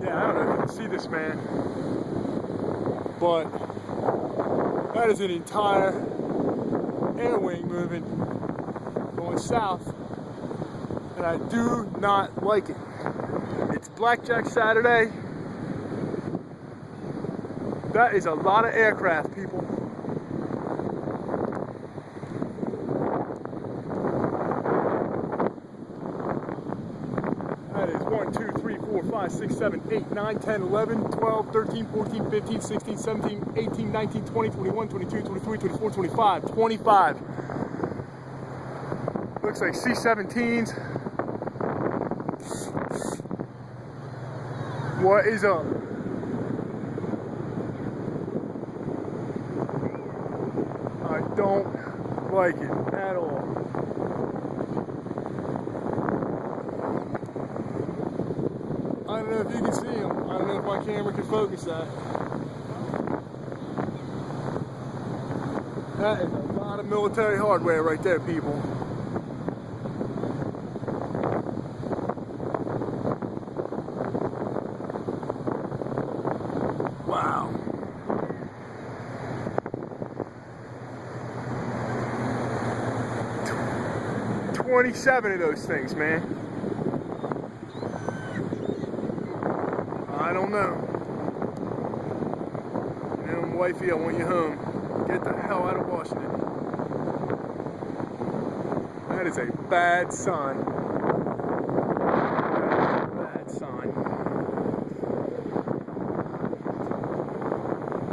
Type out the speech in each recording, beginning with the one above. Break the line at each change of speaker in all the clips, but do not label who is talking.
Yeah, I don't know if you can see this, man, but that is an entire air wing moving going south, and I do not like it. It's Blackjack Saturday. That is a lot of aircraft, people. That is 1, 2, 3, 4, 5, 6, 7, 8, 9, 10, 11, 12, 13, 14, 15, 16, 17, 18, 19, 20, 21, 22, 23, 24, 25, 25. Looks like C-17s. What is up? I don't like it at all. I don't know if you can see them. I don't know if my camera can focus that. That is a lot of military hardware right there, people. Wow. $27 of those things, man. I don't know. Man, wifey, I want you home. Get the hell out of Washington. That is a bad sign. Bad sign.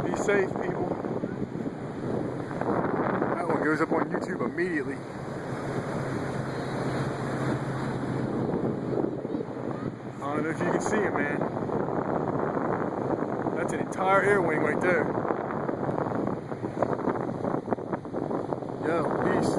Be safe, people. That one goes up on YouTube immediately. I don't know if you can see it, man. That's an entire air wing right there. Yo, peace.